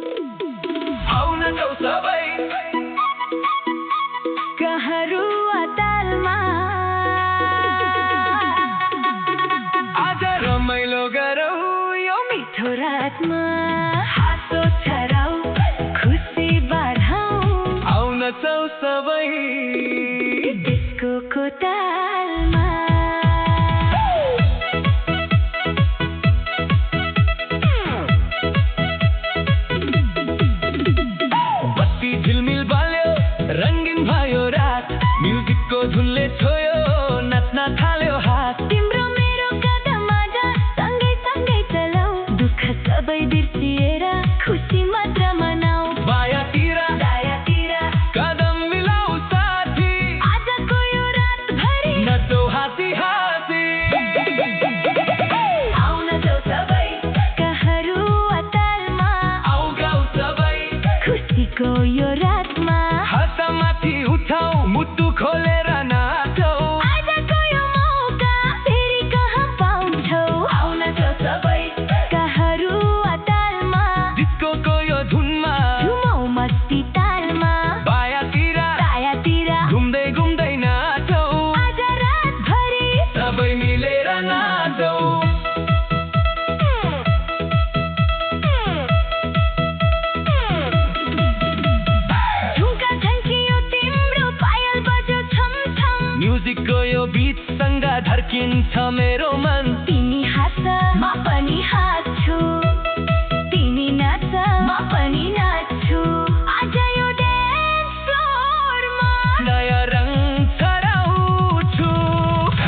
आउन जाऊ सबै कहरुवा तालमा आज रमाइलो गरौँ यो मिठो रातमा हाँसो छराऊ खुसी बाढाऊ आउन जाऊ सबै डिस्कोको तालमा बत्ती झिलमिल बाल्यो रङ्गिन भयो रात म्युजिकको धुनले छोयो नाच्न थाल्यो हात तिम्रो मेरो कदम आज सँगै सँगै चलाऊ दुःख सबै बिर्सिएर खुसी मात्र मनाऊ बायातिर दायातिर कदम मिलाऊ साथी आजको यो रातभरि नचौ हाँसी हाँसी आउन जाऊ सबै कहरुवा तालमा आऊ गाउँ सबै खुसीको यो रातमा हात माथि उठाऊ मुटु खोलेर नाचौ आजको यो मौका फेरि कहाँ पाउँछौ आउन जाऊ सबै कहरुवा तालमा डिस्कोको यो धुनमा झुमौ मस्ती तालमा बायातिर दायातिर घुम्दै घुम्दै नाचौ आज रातभरि सबै मिलेर नाचौ झुम्का झन्कियो तिम्रो पायल बज्यो छम छम म्युजिकको यो बिटसँग धर्किन्छ मेरो मन तिमी हाँस म पनि हाँस्छु तिमी नाच म पनि नाच्छु आज यो डान्स फ्लोरमा नयाँ रङ छराउँछु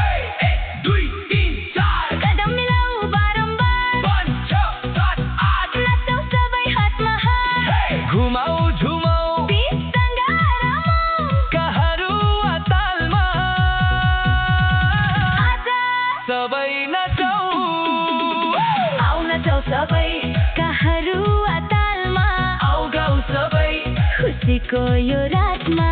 1 2 3 4 कदम मिलाऊ बारम्बार 5 6 7 8 नाचौ सबै हातमा हात घुमाऊ झुमाऊ बिचसँग रमाऊ कहरुवा तालमा आज सबै नाचौ आउन जाऊ सबै कहरुवा तालमा आऊ गाउँ सबै खुसीको यो रातमा